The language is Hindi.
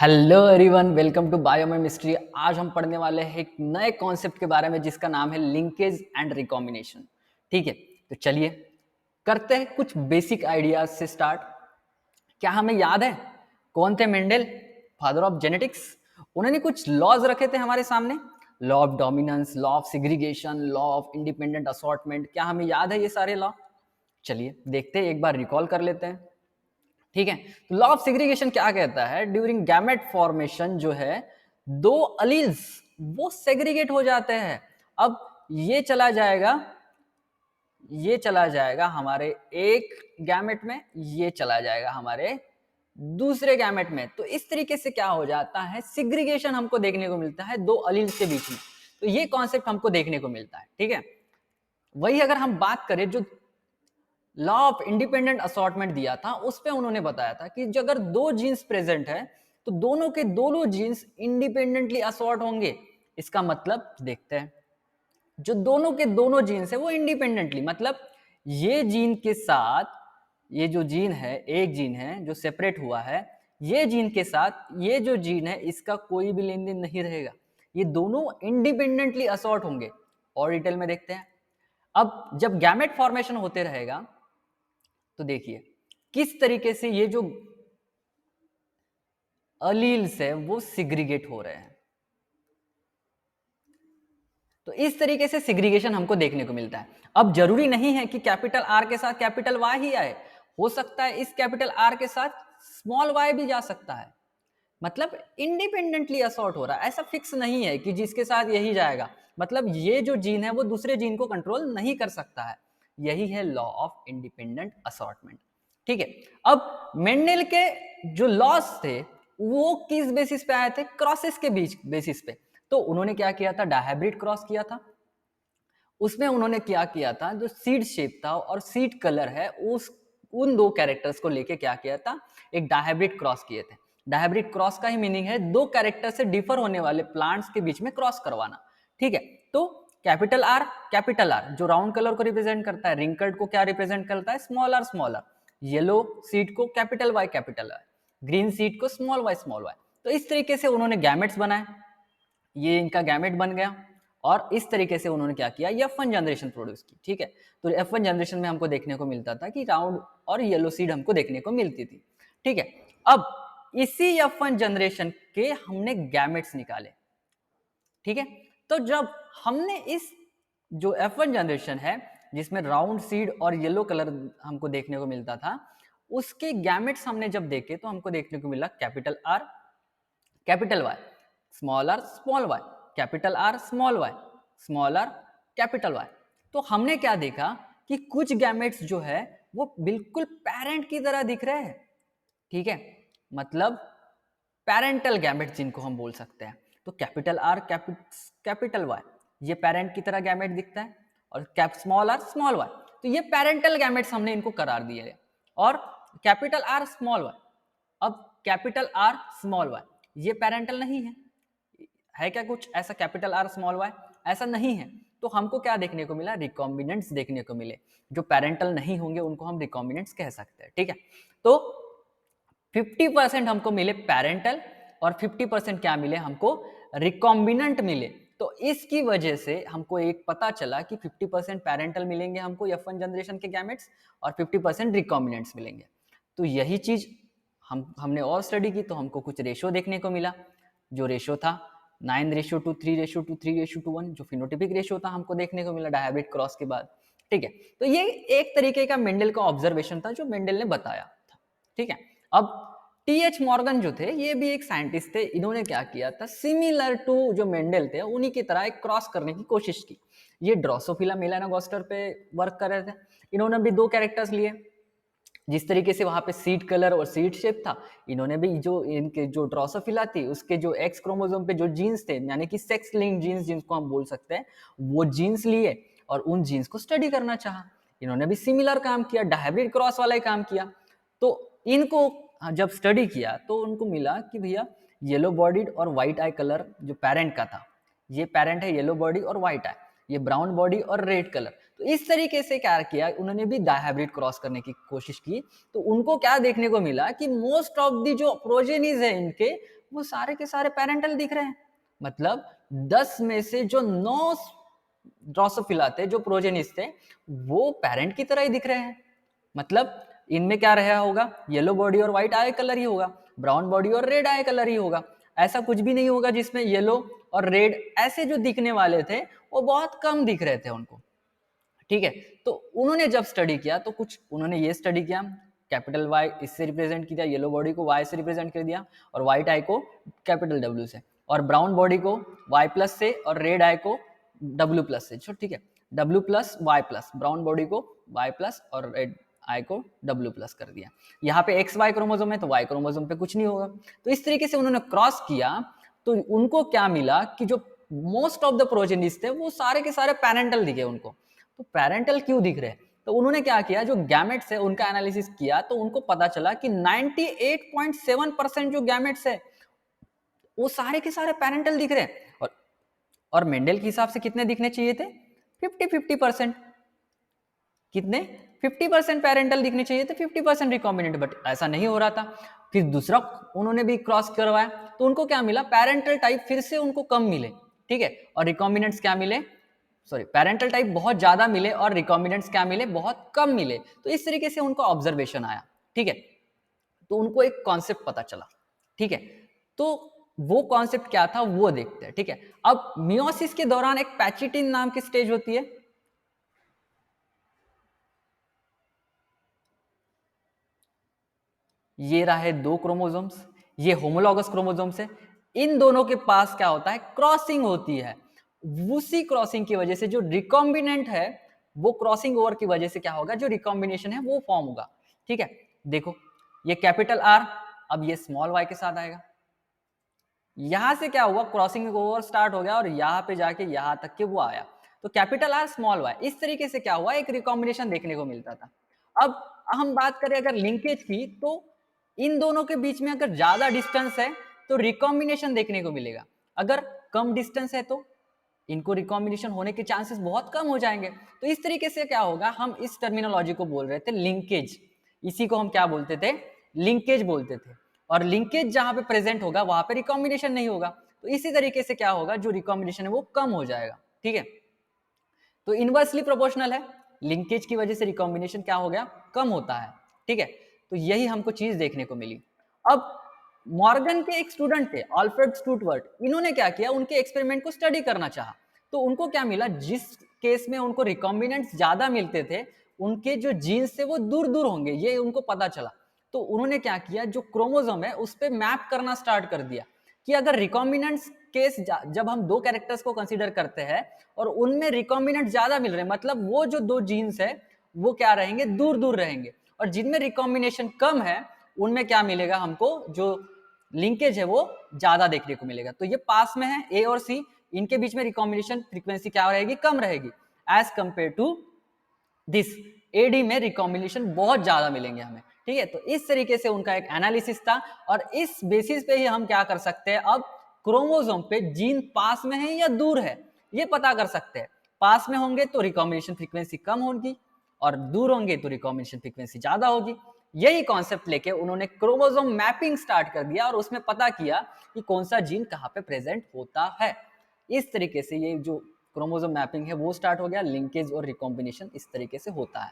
Hello everyone, welcome to biochemistry. आज हम पढ़ने वाले हैं एक नए कॉन्सेप्ट के बारे में जिसका नाम है लिंकेज एंड रिकॉम्बिनेशन। ठीक है, तो चलिए करते हैं कुछ बेसिक आइडियाज से स्टार्ट। क्या हमें याद है कौन थे मेंडल, फादर ऑफ जेनेटिक्स? उन्होंने कुछ लॉज रखे थे हमारे सामने, law of dominance, law of segregation, law of independent assortment. क्या हमें याद है ये सारे लॉ? चलिए देखते हैं, एक बार रिकॉल कर लेते हैं। ठीक है, तो लॉ ऑफ सेग्रीगेशन क्या कहता है? ड्यूरिंग गैमेट फॉर्मेशन जो है दो अलील्स वो सेग्रीगेट हो जाते हैं। अब ये चला जाएगा हमारे एक गैमेट में, ये चला जाएगा हमारे दूसरे गैमेट में। तो इस तरीके से क्या हो जाता है, सेग्रीगेशन हमको देखने को मिलता है दो अलील्स के बीच में। तो ये कॉन्सेप्ट हमको देखने को मिलता है। ठीक है, वही अगर हम बात करें जो लॉ ऑफ इंडिपेंडेंट असॉर्टमेंट दिया था, उस पे उन्होंने बताया था कि अगर दो जीन्स प्रेजेंट है तो दोनों के दोनों जीन्स इंडिपेंडेंटली असॉर्ट होंगे। इसका मतलब देखते हैं, जो दोनों के दोनों जीन्स है वो इंडिपेंडेंटली, मतलब ये जीन के साथ ये जो जीन है, एक जीन है जो सेपरेट हुआ है, ये जीन के साथ ये जो जीन है इसका कोई भी लेन देन नहीं रहेगा। ये दोनों इंडिपेंडेंटली असॉर्ट होंगे। और डिटेल में देखते हैं। अब जब गैमेट फॉर्मेशन होते रहेगा तो देखिए किस तरीके से ये जो अलील्स है वो सिग्रीगेट हो रहे हैं। तो इस तरीके से सिग्रीगेशन हमको देखने को मिलता है। अब जरूरी नहीं है कि कैपिटल आर के साथ कैपिटल वाई ही आए, हो सकता है इस कैपिटल आर के साथ स्मॉल वाई भी जा सकता है। मतलब इंडिपेंडेंटली असॉर्ट हो रहा है, ऐसा फिक्स नहीं है कि जिसके साथ यही जाएगा। मतलब ये जो जीन है वो दूसरे जीन को कंट्रोल नहीं कर सकता है। यही है लॉ ऑफ इंडिपेंडेंट असॉर्टमेंट। ठीक है, अब मेंडल के जो लॉस थे वो किस बेसिस पे आए थे? क्रॉसेस के बीच बेसिस पे। तो उन्होंने क्या किया था, डायहाइब्रिड क्रॉस किया था। उसमें उन्होंने क्या किया था, जो सीड शेप था और सीड कलर है उस उन दो कैरेक्टर्स को लेके क्या किया था, एक डायहाइब्रिड क्रॉस किए थे। डायहाइब्रिड क्रॉस का ही मीनिंग है दो कैरेक्टर से डिफर होने वाले प्लांट्स के बीच में क्रॉस करवाना। ठीक है, तो कैपिटल आर जो राउंड कलर को रिप्रेजेंट करता है, रिंकल्ड को क्या रिप्रेजेंट करता है, स्मॉल आर। येलो सीड को कैपिटल वाई, ग्रीन सीड को स्मॉल वाई। तो इस तरीके से उन्होंने गैमेट्स बनाए, ये इनका गैमेट बन गया। और इस तरीके से उन्होंने क्या किया, F1 जनरेशन प्रोड्यूस की। ठीक है, तो F1 जनरेशन में हमको देखने को मिलता था कि राउंड और येलो सीड हमको देखने को मिलती थी। ठीक है, अब इसी F1 जनरेशन के हमने गैमेट्स निकाले। ठीक है, तो जब हमने इस जो F1 जनरेशन है जिसमें राउंड सीड और येलो कलर हमको देखने को मिलता था, उसके गैमेट्स हमने जब देखे तो हमको देखने को मिला capital R capital Y, small Y, capital R small R capital Y. तो हमने क्या देखा कि कुछ गैमेट्स जो है वो बिल्कुल पेरेंट की तरह दिख रहे हैं। ठीक है, मतलब पेरेंटल गैमेट जिनको हम बोल सकते हैं। तो कैपिटल आर कैपिटल वाई ये पेरेंट की तरह गैमेट दिखता है, और स्मॉल वाई तो ये पेरेंटल गैमेट्स हमने इनको करार दिए। और कैपिटल आर स्मॉल वाई, अब कैपिटल आर स्मॉल वाई ये पेरेंटल नहीं है क्या कुछ ऐसा? कैपिटल आर स्मॉल वाई ऐसा नहीं है। तो हमको क्या देखने को मिला, रिकॉम्बिनेंट्स देखने को मिले। जो पेरेंटल नहीं होंगे उनको हम रिकॉम्बिनेंट्स कह सकते हैं। ठीक है, तो 50% हमको मिले पेरेंटल और 50% क्या मिले हमको, रिकॉम्बिनेंट मिले। तो इसकी वजह से हमको एक पता चला कि 50% पेरेंटल मिलेंगे हमको F1 जनरेशन के गैमेट्स और 50% रिकॉम्बिनेंट्स मिलेंगे। तो यही चीज हमने और स्टडी की तो हमको कुछ रेशो देखने को मिला। जो रेशो था 9:3:3:3:1, जो फिनोटिपिक रेशो था हमको देखने को मिला डायहाइब्रिड क्रॉस के बाद। ठीक है, तो ये एक तरीके का मेंडल का ऑब्जर्वेशन था जो मेंडल ने बताया था। ठीक है, अब टी.एच. मॉर्गन जो थे ये भी एक साइंटिस्ट थे। इन्होंने क्या किया था, सिमिलर टू जो मेंडल थे उन्हीं की तरह एक क्रॉस करने की कोशिश की। ये ड्रोसोफिला मेलानोगास्टर पे वर्क कर रहे थे। इन्होंने भी दो कैरेक्टर्स लिए। जिस तरीके से वहां पे सीड कलर और सीड शेप था, इन्होंने भी जो इनके जो ड्रोसोफिला थी उसके जो एक्स क्रोमोसोम पे जो जीन्स थे, यानी कि सेक्स लिंक्ड जीन्स जिनको हम बोल सकते हैं, वो जीन्स लिए और उन जीन्स को स्टडी करना चाहा। इन्होंने भी सिमिलर काम किया, डायहाइब्रिड क्रॉस वाला ही काम किया। तो इनको जब स्टडी किया तो उनको मिला कि भैया येलो बॉडीड और व्हाइट आई कलर जो पेरेंट का था, ये पेरेंट है येलो बॉडी और व्हाइट आई, ये ब्राउन बॉडी और रेड कलर। तो इस तरीके से क्या किया उन्होंने भी डायहाइब्रिड क्रॉस करने की कोशिश की, तो उनको क्या देखने को मिला कि मोस्ट ऑफ दी जो प्रोजेनीज है इनके वो सारे के सारे पेरेंटल दिख रहे हैं। मतलब 10 में से जो 9 ड्रोसोफिला थे, जो प्रोजेनिस थे, वो पेरेंट की तरह ही दिख रहे हैं। मतलब इनमें क्या रहा होगा, येलो बॉडी और व्हाइट आई कलर ही होगा, ब्राउन बॉडी और रेड आई कलर ही होगा। ऐसा कुछ भी नहीं होगा जिसमें येलो और रेड ऐसे जो दिखने वाले थे वो बहुत कम दिख रहे थे उनको। ठीक है, तो उन्होंने जब स्टडी किया तो कुछ उन्होंने ये स्टडी किया, कैपिटल वाई इससे रिप्रेजेंट किया, येलो बॉडी को वाई से रिप्रेजेंट कर दिया और व्हाइट आई को कैपिटल डब्ल्यू से, और ब्राउन बॉडी को वाई प्लस से और रेड आई को डब्ल्यू प्लस से। ठीक है, W plus Y plus, brown body को वाई प्लस और रेड आई को डब्ल्यू प्लस कर दिया। यहाँ पे एक्स वाई क्रोमोसोम है तो वाई क्रोमोसोम पे कुछ नहीं होगा। तो इस तरीके से उन्होंने क्रॉस किया, तो उनको क्या मिला कि जो मोस्ट ऑफ द प्रोजेनिस थे वो सारे के सारे पैरेंटल दिखे उनको। तो पैरेंटल क्यों दिख रहे हैं, तो उन्होंने क्या किया, जो गैमेट्स है उनका एनालिसिस किया, तो उनको पता चला कि 98.7% जो गैमेट्स है वो सारे के सारे पैरेंटल दिख रहे हैं। और मेंडल के हिसाब से कितने दिखने चाहिए थे, 50-50%। कितने, 50% पैरेंटल दिखने चाहिए थे, 50% रिकॉम्बिनेंट, बट ऐसा नहीं हो रहा था। फिर दूसरा उन्होंने भी क्रॉस करवाया तो उनको क्या मिला, पैरेंटल टाइप फिर से उनको कम मिले। ठीक है, और रिकॉम्बिनेंट्स क्या मिले, सॉरी पैरेंटल टाइप बहुत ज्यादा मिले और रिकॉम्बिनेंट्स क्या मिले, बहुत कम मिले। तो इस तरीके से उनको ऑब्जर्वेशन आया। ठीक है, तो उनको एक कॉन्सेप्ट पता चला। ठीक है, तो वो कॉन्सेप्ट क्या था वो देखते हैं। ठीक है, अब मियोसिस के दौरान एक पैचिटिन नाम की स्टेज होती है। ये रहा है 2 क्रोमोसोम्स, ये होमोलॉगस क्रोमोसोम्स है। इन दोनों के पास क्या होता है, क्रॉसिंग होती है। उसी क्रॉसिंग की वजह से जो रिकॉम्बिनेंट है, वो क्रॉसिंग ओवर की वजह से क्या होगा, जो रिकॉम्बिनेशन है वो फॉर्म होगा। ठीक है, देखो ये कैपिटल आर, अब ये स्मॉल वाई के साथ आएगा। यहां से क्या हुआ, क्रॉसिंग ओवर स्टार्ट हो गया और यहां पे जाके यहां तक के वो आया। तो कैपिटल आर स्मॉल वाई, इस तरीके से क्या हुआ, एक रिकॉम्बिनेशन देखने को मिलता था। अब हम बात करें अगर लिंकेज की, तो इन दोनों के बीच में अगर ज्यादा डिस्टेंस है तो रिकॉम्बिनेशन देखने को मिलेगा। अगर कम डिस्टेंस है तो इनको रिकॉम्बिनेशन होने के चांसेस बहुत कम हो जाएंगे। तो इस तरीके से क्या होगा, हम इस टर्मिनोलॉजी को बोल रहे थे लिंकेज। इसी को हम क्या बोलते थे, लिंकेज बोलते थे। और लिंकेज जहां पे प्रेजेंट होगा वहां पे रिकॉम्बिनेशन नहीं होगा। तो इसी तरीके से क्या होगा, जो रिकॉम्बिनेशन है वो कम हो जाएगा। ठीक है, तो इनवर्सली प्रोपोर्शनल है, लिंकेज की वजह से रिकॉम्बिनेशन क्या हो गया, कम होता है। ठीक है, तो यही हमको चीज देखने को मिली। अब मॉर्गन के एक स्टूडेंट थे अल्फ्रेड स्टूटवर्ट, इन्होंने क्या किया, उनके एक्सपेरिमेंट को स्टडी करना चाहा। तो उनको क्या मिला, जिस केस में उनको रिकॉम्बिनेंट्स ज्यादा मिलते थे उनके जो जीन्स थे वो दूर दूर होंगे, ये उनको पता चला। तो उन्होंने क्या किया, जो क्रोमोसोम है उस पर मैप करना स्टार्ट कर दिया कि अगर रिकॉम्बिनेंट्स केस जब हम 2 कैरेक्टर्स को कंसीडर करते हैं और उनमें रिकॉम्बिनेंट ज्यादा मिल रहे हैं, मतलब वो जो 2 जीन्स है वो क्या रहेंगे, दूर दूर रहेंगे। और जिनमें रिकॉम्बिनेशन कम है उनमें क्या मिलेगा हमको, जो लिंकेज है वो ज्यादा देखने को मिलेगा। तो ये पास में है ए और सी, इनके बीच में रिकॉम्बिनेशन फ्रीक्वेंसी क्या रहेगी, कम रहेगी as compare to this. AD में रिकॉम्बिनेशन बहुत ज्यादा मिलेंगे हमें। ठीक है, तो इस तरीके से उनका एक एनालिसिस था और इस बेसिस पे ही हम क्या कर सकते हैं, अब क्रोमोसोम पे जीन पास में है या दूर है ये पता कर सकते हैं। पास में होंगे तो रिकॉम्बिनेशन फ्रीक्वेंसी कम होगी और दूर होंगे तो रिकॉम्बिनेशन फ्रीक्वेंसी ज्यादा होगी। यही कॉन्सेप्ट लेके उन्होंने क्रोमोसोम मैपिंग स्टार्ट कर दिया और उसमें पता किया कि कौन सा जीन कहाँ पे प्रेजेंट होता है। इस तरीके से ये जो क्रोमोसोम मैपिंग है वो स्टार्ट हो गया, लिंकेज और रिकॉम्बिनेशन इस तरीके से होता है।